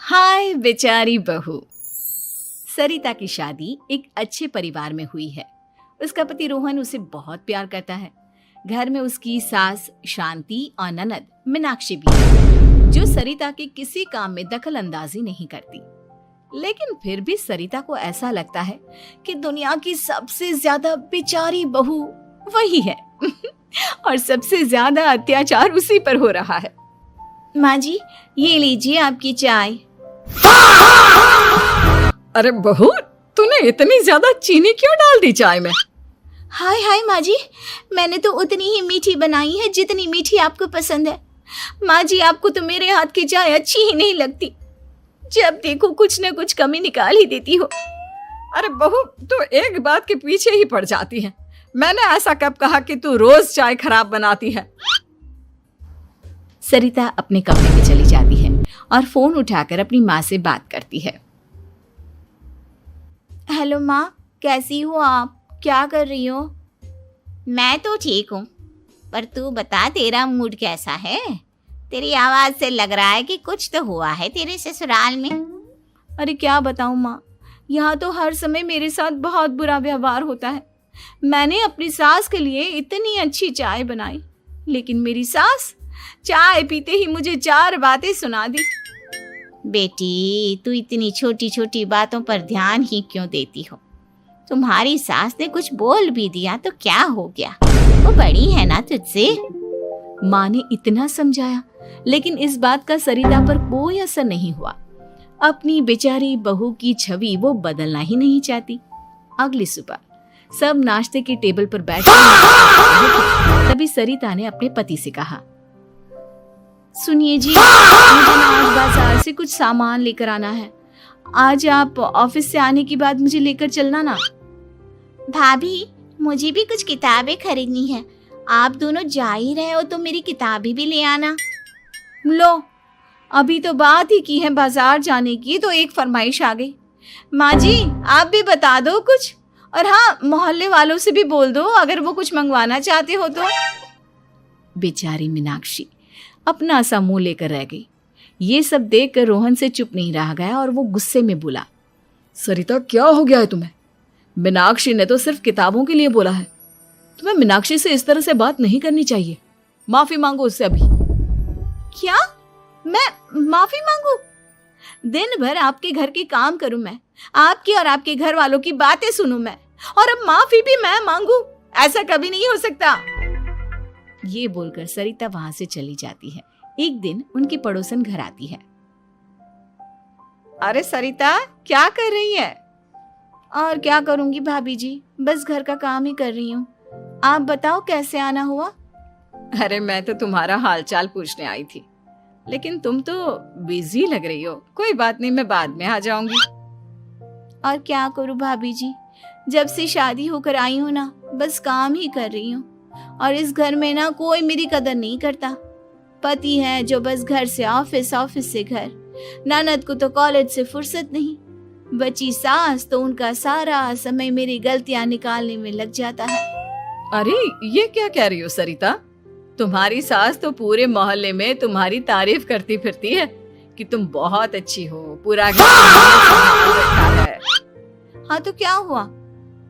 हाय बेचारी बहू। सरिता की शादी एक अच्छे परिवार में हुई है। उसका पति रोहन उसे बहुत प्यार करता है। घर में उसकी सास शांति और ननद मीनाक्षी भी है, जो सरिता के किसी काम में दखल अंदाजी नहीं करती। लेकिन फिर भी सरिता को ऐसा लगता है कि दुनिया की सबसे ज्यादा बेचारी बहू वही है और सबसे ज्यादा अत्याचार उसी पर हो रहा है। माँ जी, ये लीजिए आपकी चाय। अरे बहू, तूने इतनी ज्यादा चीनी क्यों डाल दी चाय में? हाय हाय माँ जी, मैंने तो उतनी ही मीठी बनाई है जितनी मीठी आपको पसंद है। माँ जी, आपको तो मेरे हाथ की चाय अच्छी ही नहीं लगती। जब देखो कुछ न कुछ कमी निकाल ही देती हो। अरे बहू, तू एक बात के पीछे ही पड़ जाती है। मैंने ऐसा कब कहा कि तू रोज चाय खराब बनाती है? सरिता अपने कमरे में चली जाती है और फोन उठाकर अपनी माँ से बात करती है। हेलो माँ, कैसी हो आप? क्या कर रही हो? मैं तो ठीक हूँ, पर तू बता, तेरा मूड कैसा है? तेरी आवाज से लग रहा है कि कुछ तो हुआ है तेरे ससुराल में। अरे क्या बताऊँ माँ, यहाँ तो हर समय मेरे साथ बहुत बुरा व्यवहार होता है। मैंने अपनी सास के लिए इतनी अच्छी चाय बनाई, लेकिन मेरी सास चाय पीते ही मुझे 4 बातें सुना दी। बेटी, तू इतनी छोटी छोटी बातों पर ध्यान ही क्यों देती हो? तुम्हारी सास ने कुछ बोल भी दिया तो क्या हो गया? वो बड़ी है ना तुझसे। माँ ने इतना समझाया, लेकिन इस बात का सरिता पर कोई असर नहीं हुआ। अपनी बेचारी बहू की छवि वो बदलना ही नहीं चाहती। अगली सुबह सब नाश्ते की टेबल पर बैठे तभी सरिता ने अपने पति से कहा, सुनिए जी, मुझे ना आज बाजार से कुछ सामान लेकर आना है। आज आप ऑफिस से आने के बाद मुझे लेकर चलना ना। भाभी, मुझे भी कुछ किताबें खरीदनी है। आप दोनों जा ही रहे हो तो मेरी किताबें भी ले आना। लो, अभी तो बात ही की है बाजार जाने की, तो एक फरमाइश आ गई। माँ जी, आप भी बता दो कुछ, और हाँ, मोहल्ले वालों से भी बोल दो अगर वो कुछ मंगवाना चाहते हो तो। बेचारी मीनाक्षी अपना सा मुंह लेकर रह गई। ये सब देखकर रोहन से चुप नहीं रह गया और वो गुस्से में बोला, सरिता, क्या हो गया है तुम्हें? मीनाक्षी ने तो सिर्फ किताबों के लिए बोला है। तुम्हें मीनाक्षी से इस तरह से बात नहीं करनी चाहिए। माफी मांगो उससे अभी। क्या? मैं माफी मांगू? दिन भर आपके घर के काम करूं मैं, आपकी और आपके घर वालों की बातें सुनूं मैं, और अब माफी भी मैं मांगू? ऐसा कभी नहीं हो सकता। ये बोलकर सरिता वहां से चली जाती है। एक दिन उनकी पड़ोसन घर आती है। अरे सरिता, क्या कर रही है? और क्या करूंगी भाभी जी, बस घर का काम ही कर रही हूँ। आप बताओ कैसे आना हुआ? अरे मैं तो तुम्हारा हालचाल पूछने आई थी, लेकिन तुम तो बिजी लग रही हो। कोई बात नहीं, मैं बाद में आ जाऊंगी। और क्या करूं भाभी जी, जब से शादी होकर आई हूँ ना, बस काम ही कर रही हूँ। और इस घर में ना कोई मेरी कदर नहीं करता। पति है जो बस घर से ऑफिस, ऑफिस से घर। ननद को तो कॉलेज से फुर्सत नहीं। बची सास तो उनका सारा समय मेरी गलतियां निकालने में लग जाता है। अरे ये क्या कह रही हो सरिता? तुम्हारी सास तो पूरे मोहल्ले में तुम्हारी तारीफ करती फिरती है कि तुम बहुत अच्छी हो, पूरा घर संभाल रखा है। हाँ तो क्या हुआ,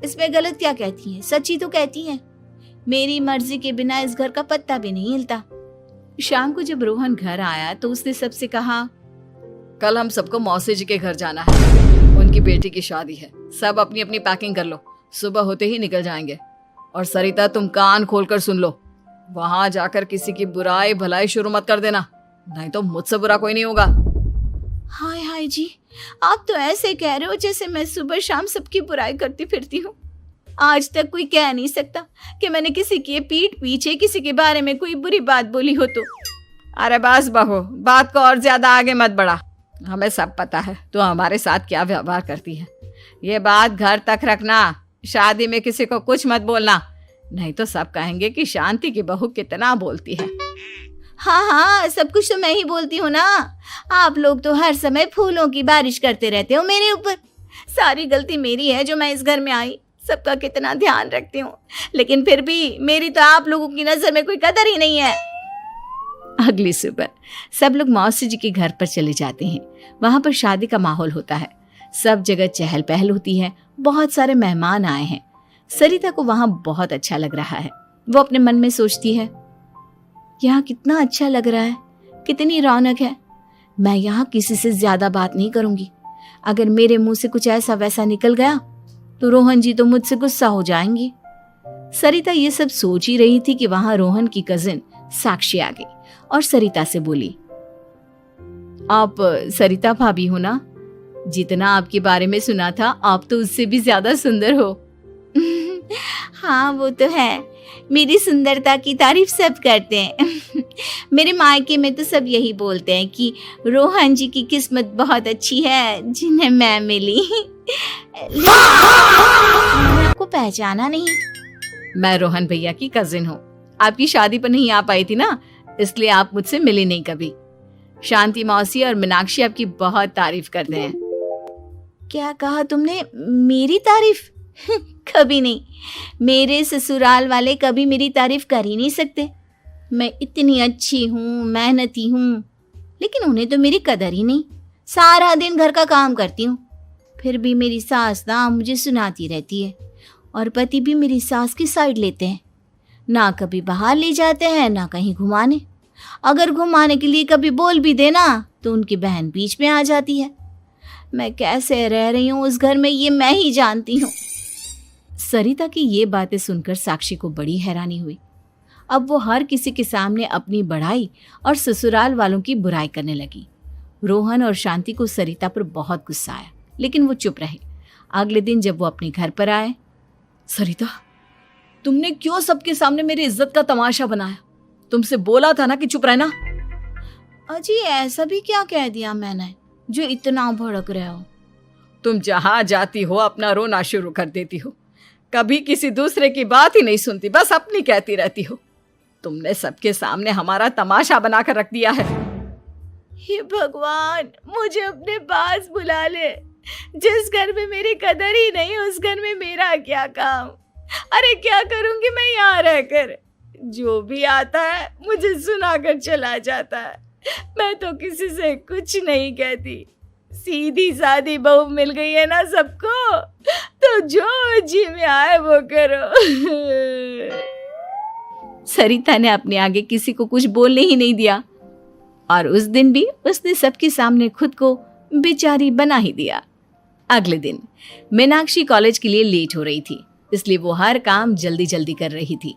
इसमें गलत क्या कहती हैं? सच्ची तो कहती हैं। मेरी मर्जी के बिना इस घर का पत्ता भी नहीं हिलता। शाम को जब रोहन घर आया तो उसने सबसे कहा, कल हम सबको मौसी जी के घर जाना है। उनकी बेटी की शादी है। सब अपनी अपनी पैकिंग कर लो, सुबह होते ही निकल जाएंगे। और सरिता, तुम कान खोलकर सुन लो, वहां जाकर किसी की बुराई भलाई शुरू मत कर देना, नहीं तो मुझसे बुरा कोई नहीं होगा। हाय हाय जी, आप तो ऐसे कह रहे हो जैसे मैं सुबह शाम सबकी बुराई करती फिरती हूँ। आज तक कोई कह नहीं सकता कि मैंने किसी की पीठ पीछे किसी के बारे में कोई बुरी बात बोली हो तो। अरे बस बहू, बात को और ज्यादा आगे मत बढ़ा। हमें सब पता है तू हमारे साथ क्या व्यवहार करती है। ये बात घर तक रखना, शादी में किसी को कुछ मत बोलना, नहीं तो सब कहेंगे कि शांति की बहू कितना बोलती है। हाँ हाँ, सब कुछ तो मैं ही बोलती हूँ ना। आप लोग तो हर समय फूलों की बारिश करते रहते हो मेरे ऊपर। सारी गलती मेरी है जो मैं इस घर में आई। सबका कितना ध्यान रखती हूँ, लेकिन फिर भी मेरी तो आप लोगों की नजर में कोई कदर ही नहीं है। अगली सुबह सब लोग मौसी जी के घर पर चले जाते हैं। वहां पर शादी का माहौल होता है, सब जगह चहल पहल होती है, बहुत सारे मेहमान आए हैं। सरिता को वहां बहुत अच्छा लग रहा है। वो अपने मन में सोचती है, यहाँ कितना अच्छा लग रहा है, कितनी रौनक है। मैं यहाँ किसी से ज्यादा बात नहीं करूंगी। अगर मेरे मुंह से कुछ ऐसा वैसा निकल गया तो रोहन जी तो मुझसे गुस्सा हो जाएंगी। सरिता ये सब सोच ही रही थी कि वहां रोहन की कजिन साक्षी आ गई और सरिता से बोली, आप सरिता भाभी हो ना? जितना आपके बारे में सुना था आप तो उससे भी ज्यादा सुंदर हो। हाँ वो तो है, मेरी सुंदरता की तारीफ सब करते हैं। मेरे मायके में तो सब यही बोलते हैं कि रोहन जी की किस्मत बहुत अच्छी है जिन्हें मैं मिली। मैंने आपको पहचाना नहीं। मैं रोहन भैया की कजिन हूँ। आपकी शादी पर नहीं आ पाई थी ना, इसलिए आप मुझसे मिली नहीं कभी। शांति मौसी और मीनाक्षी आपकी बहुत तारीफ करते हैं। क्या कहा तुमने? मेरी तारीफ? कभी नहीं। मेरे ससुराल वाले कभी मेरी तारीफ कर ही नहीं सकते। मैं इतनी अच्छी हूँ, मेहनती हूँ, लेकिन उन्हें तो मेरी कदर ही नहीं। सारा दिन घर का काम करती हूँ, फिर भी मेरी सास ना मुझे सुनाती रहती है और पति भी मेरी सास की साइड लेते हैं। ना कभी बाहर ले जाते हैं ना कहीं घुमाने। अगर घुमाने के लिए कभी बोल भी देना तो उनकी बहन बीच में आ जाती है। मैं कैसे रह रही हूँ उस घर में ये मैं ही जानती हूँ। सरिता की ये बातें सुनकर साक्षी को बड़ी हैरानी हुई। अब वो हर किसी के सामने अपनी बढ़ाई और ससुराल वालों की बुराई करने लगी। रोहन और शांति को सरिता पर बहुत गुस्सा आया, लेकिन वो चुप रहे। अगले दिन जब वो अपने घर पर आए, सरिता, तुमने क्यों सबके सामने मेरी इज्जत का तमाशा बनाया? तुमसे बोला था ना कि चुप रहना। अजी ऐसा भी क्या कह दिया मैंने जो इतना भड़क रहे हो? तुम जहां जाती हो अपना रोना शुरू कर देती हो, कभी किसी दूसरे की बात ही नहीं सुनती, बस अपनी कहती रहती हो। तुमने सबके सामने हमारा तमाशा बनाकर रख दिया है। हे भगवान, मुझे अपने पास बुला ले। जिस घर में मेरी कदर ही नहीं उस घर में मेरा क्या काम? अरे क्या करूंगी मैं यहाँ रहकर? जो भी आता है मुझे सुनाकर चला जाता है। मैं तो किसी से कुछ नहीं कहती। सीधी सादी बहू मिल गई है ना सबको, तो जो जी में आए वो करो। सरिता ने अपने आगे किसी को कुछ बोलने ही नहीं दिया और उस दिन भी उसने सबके सामने खुद को बेचारी बना ही दिया। अगले दिन मीनाक्षी कॉलेज के लिए लेट हो रही थी, इसलिए वो हर काम जल्दी जल्दी कर रही थी।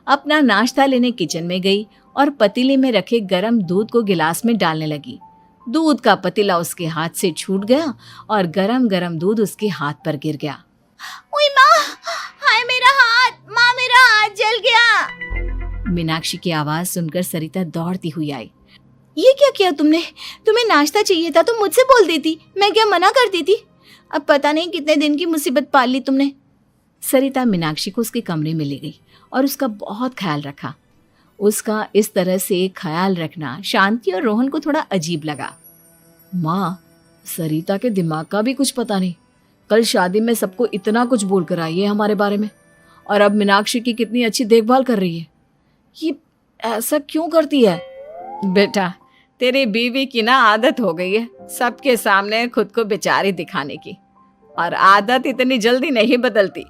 अपना नाश्ता लेने किचन में गई और पतीले में रखे गरम दूध को गिलास में डालने लगी। दूध का पतीला उसके हाथ से छूट गया और गरम गरम दूध उसके हाथ पर गिर गया। ओए माँ, हाय मेरा हाथ, माँ मेरा हाथ जल गया। मीनाक्षी की आवाज सुनकर सरिता दौड़ती हुई आई। ये क्या किया तुमने? तुम्हें नाश्ता चाहिए था तो मुझसे बोल देती, मैं क्या मना करती थी? अब पता नहीं कितने दिन की मुसीबत पाल ली तुमने। सरिता मीनाक्षी को उसके कमरे में ले गई और उसका बहुत ख्याल रखा। उसका इस तरह से ख्याल रखना शांति और रोहन को थोड़ा अजीब लगा। माँ, सरिता के दिमाग का भी कुछ पता नहीं। कल शादी में सबको इतना कुछ बोल कर आई है हमारे बारे में, और अब मीनाक्षी की कितनी अच्छी देखभाल कर रही है। ये ऐसा क्यों करती है? बेटा, तेरी बीवी की ना आदत हो गई है सबके सामने खुद को बेचारी दिखाने की, और आदत इतनी जल्दी नहीं बदलती।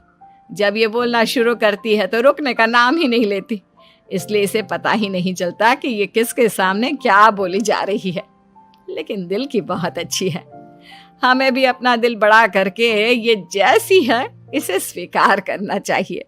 जब ये बोलना शुरू करती है तो रुकने का नाम ही नहीं लेती, इसलिए इसे पता ही नहीं चलता कि ये किसके सामने क्या बोली जा रही है। लेकिन दिल की बहुत अच्छी है। हमें भी अपना दिल बड़ा करके ये जैसी है इसे स्वीकार करना चाहिए।